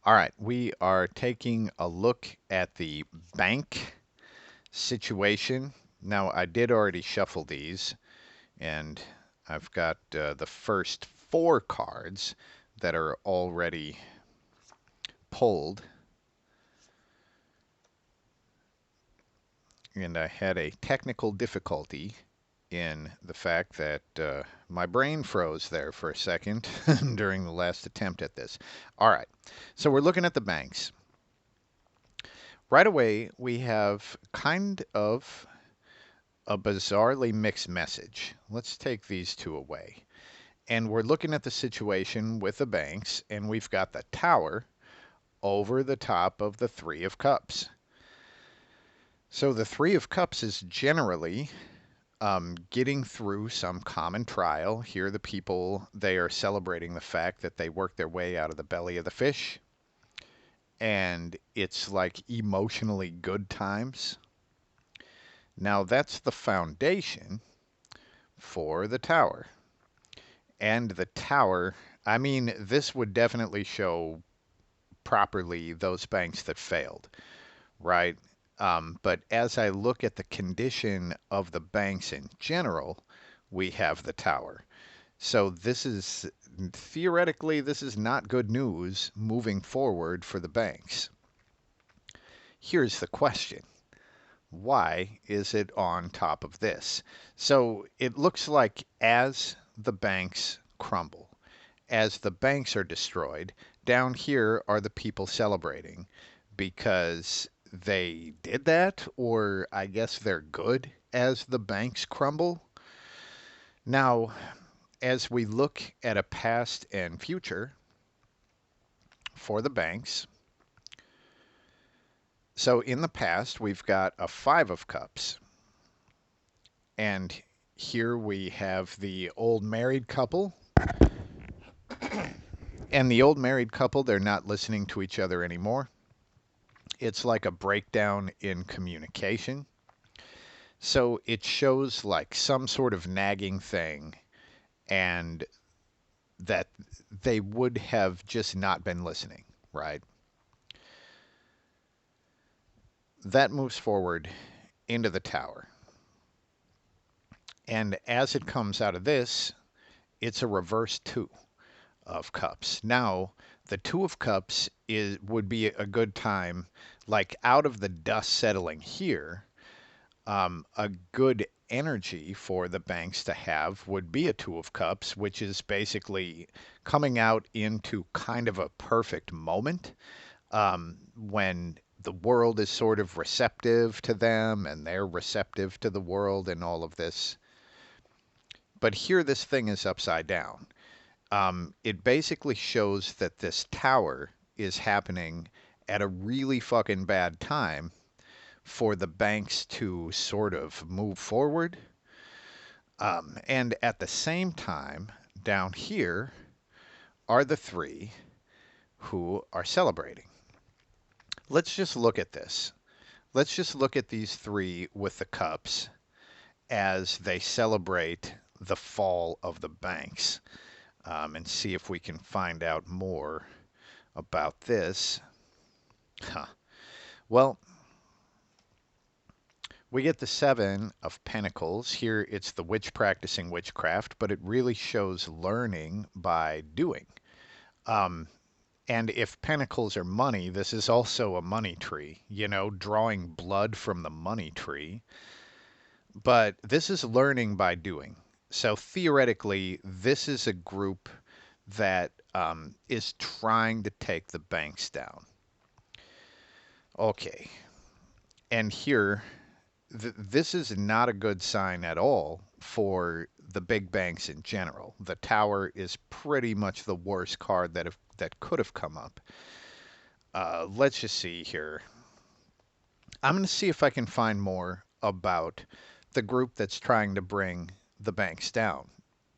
All right, we are taking a look at the bank situation. Now, I did already shuffle these, and I've got the first four cards that are already pulled, and I had a technical difficulty in the fact that my brain froze there for a second during the last attempt at this. All right, so we're looking at the banks. Right away, we have kind of a bizarrely mixed message. Let's take these two away. And we're looking at the situation with the banks, and we've got the tower over the top of the Three of Cups. So the Three of Cups is generally getting through some common trial. Here, the people, they are celebrating the fact that they worked their way out of the belly of the fish, and it's like emotionally good times. Now, that's the foundation for the tower. And the tower, I mean, this would definitely show properly those banks that failed, right? But as I look at the condition of the banks in general, we have the tower. So this is theoretically, this is not good news moving forward for the banks. Here's the question. Why is it on top of this? So it looks like as the banks crumble, as the banks are destroyed, down here are the people celebrating because they did that, or I guess they're good as the banks crumble. Now, as we look at a past and future for the banks, so in the past, we've got a Five of Cups, and here we have the old married couple. And the old married couple, they're not listening to each other anymore. It's like a breakdown in communication. So it shows like some sort of nagging thing, and that they would have just not been listening, right? That moves forward into the tower. And as it comes out of this, it's a reverse two of cups. Now, the two of cups would be a good time, like out of the dust settling here, a good energy for the banks to have would be a Two of Cups, which is basically coming out into kind of a perfect moment when the world is sort of receptive to them and they're receptive to the world and all of this. But here, this thing is upside down. It basically shows that this tower is happening at a really fucking bad time for the banks to sort of move forward. And at the same time, down here are the three who are celebrating. Let's just look at this. Let's just look at these three with the cups as they celebrate the fall of the banks, and see if we can find out more about this. Huh. Well, we get the Seven of Pentacles. Here it's the witch practicing witchcraft, but it really shows learning by doing. Um, and if pentacles are money, this is also a money tree, you know, drawing blood from the money tree. But this is learning by doing. So theoretically, this is a group that is trying to take the banks down. Okay. And here, this is not a good sign at all for the big banks in general. The tower is pretty much the worst card that could have come up. Let's just see here. I'm going to see if I can find more about the group that's trying to bring the banks down.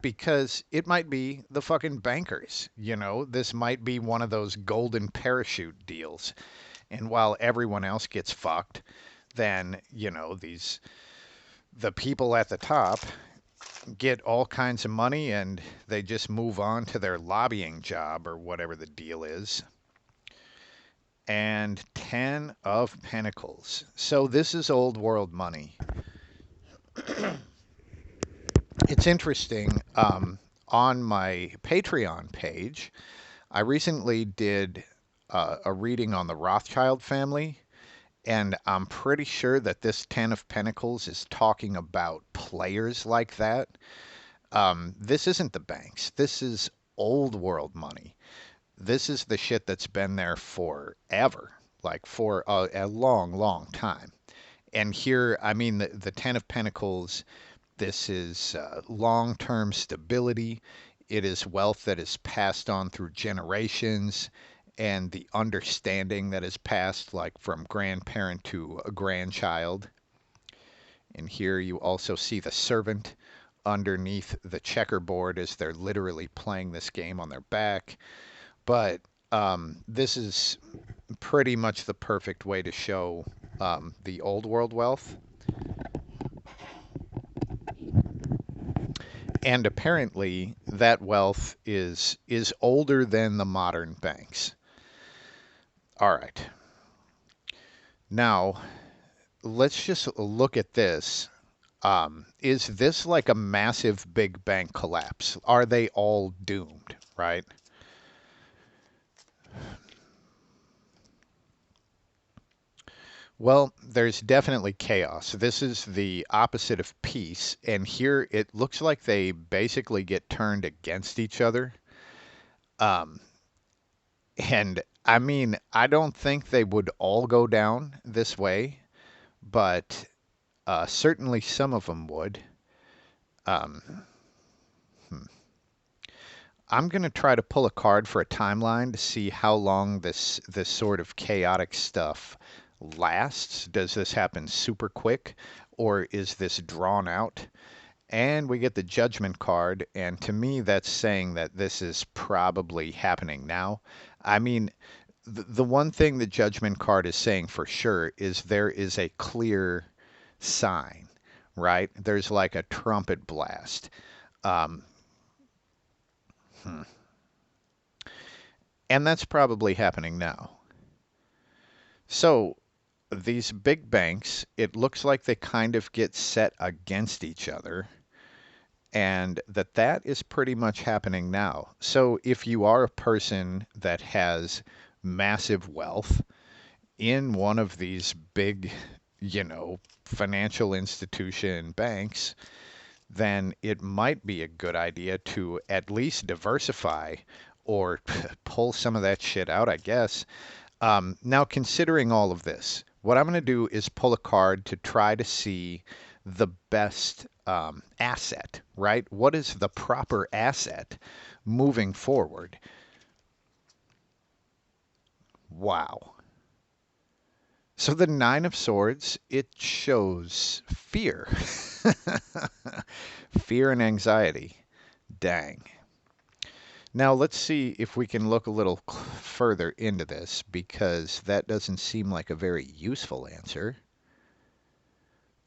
Because it might be the fucking bankers. You know, this might be one of those golden parachute deals. And while everyone else gets fucked, then, you know, the people at the top get all kinds of money and they just move on to their lobbying job or whatever the deal is. and 10 of Pentacles. So this is old world money. It's interesting. On my Patreon page, I recently did a reading on the Rothschild family, and I'm pretty sure that this 10 of Pentacles is talking about players like that. This isn't the banks. This is old world money. This is the shit that's been there forever, like for a long, long time. And here, I mean, the 10 of Pentacles, this is long-term stability. It is wealth that is passed on through generations and the understanding that is passed like from grandparent to a grandchild. And here you also see the servant underneath the checkerboard as they're literally playing this game on their back. But this is pretty much the perfect way to show the old world wealth. And apparently that wealth is older than the modern banks. All right. Now, let's just look at this. Is this like a massive big bank collapse? Are they all doomed, right? Well, there's definitely chaos. This is the opposite of peace, and here it looks like they basically get turned against each other. Um, and I mean, I don't think they would all go down this way, but certainly some of them would. Um, hmm. I'm going to try to pull a card for a timeline to see how long this sort of chaotic stuff lasts. Does this happen super quick, or is this drawn out? And we get the Judgment card, and to me, that's saying that this is probably happening now. I mean, the one thing the Judgment card is saying for sure is there is a clear sign, right? There's like a trumpet blast. Um, hmm. And that's probably happening now. So these big banks, it looks like they kind of get set against each other, and that is pretty much happening now. So if you are a person that has massive wealth in one of these big, financial institution banks, then it might be a good idea to at least diversify or pull some of that shit out, I guess. Now, considering all of this, what I'm going to do is pull a card to try to see the best asset, right? What is the proper asset moving forward? Wow. So the Nine of Swords, it shows fear. Fear and anxiety. Dang. Now let's see if we can look a little further into this, because that doesn't seem like a very useful answer.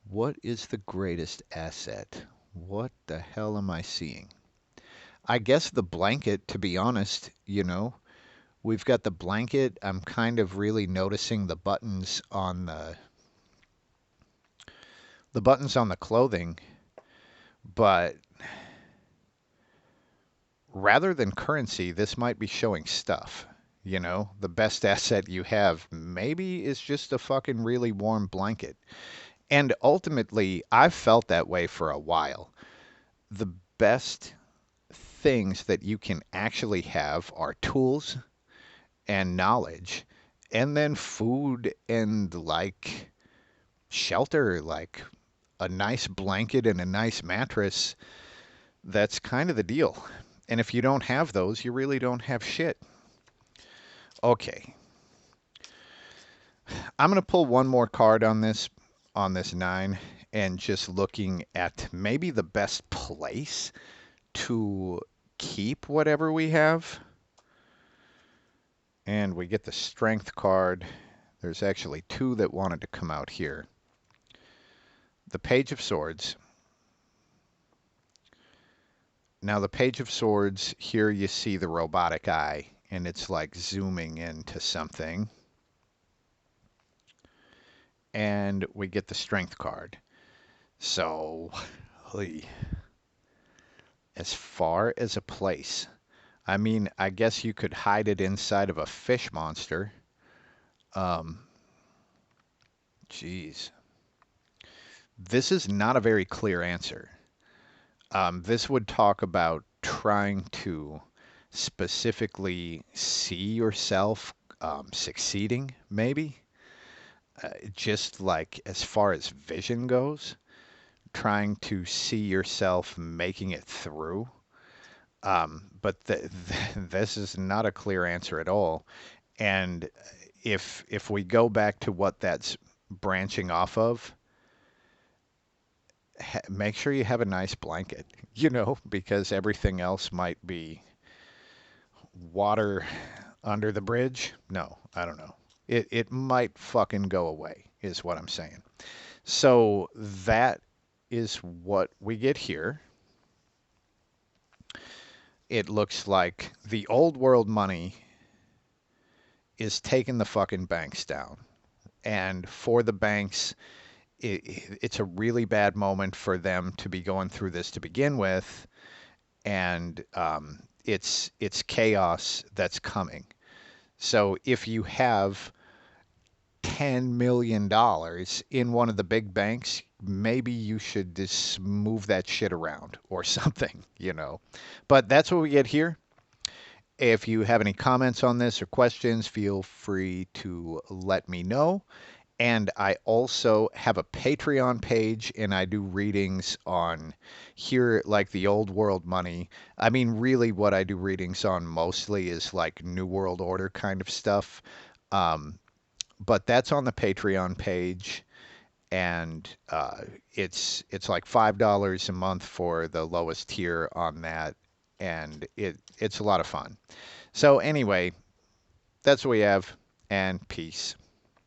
What is the greatest asset? What the hell am I seeing? I guess the blanket, to be honest, we've got the blanket. I'm kind of really noticing the buttons on the clothing, but rather than currency, this might be showing stuff. The best asset you have maybe is just a fucking really warm blanket. And ultimately, I've felt that way for a while. The best things that you can actually have are tools and knowledge, and then food and like shelter, like a nice blanket and a nice mattress. That's kind of the deal. And if you don't have those, you really don't have shit. Okay, I'm going to pull one more card on this nine, and just looking at maybe the best place to keep whatever we have. And we get the Strength card. There's actually two that wanted to come out here. The Page of Swords. Now the Page of Swords, here you see the robotic eye, and it's like zooming into something. and we get the strength card. So, as far as a place, I mean, I guess you could hide it inside of a fish monster. Um, Geez, this is not a very clear answer. This would talk about trying to specifically see yourself succeeding, maybe. Just like as far as vision goes, trying to see yourself making it through. But this is not a clear answer at all. And if we go back to what that's branching off of, make sure you have a nice blanket, because everything else might be water under the bridge. No, I don't know. It might fucking go away, is what I'm saying. So that is what we get here. It looks like the old world money is taking the fucking banks down. And for the banks, it's a really bad moment for them to be going through this to begin with. And it's chaos that's coming. So if you have $10 million in one of the big banks, maybe you should just move that shit around or something. But that's what we get here. If you have any comments on this or questions, feel free to let me know. And I also have a Patreon page, and I do readings on here, like the old world money. I mean, really, what I do readings on mostly is like New World Order kind of stuff. Um, but that's on the Patreon page, and it's like $5 a month for the lowest tier on that, and it's a lot of fun. So anyway, that's what we have, and peace.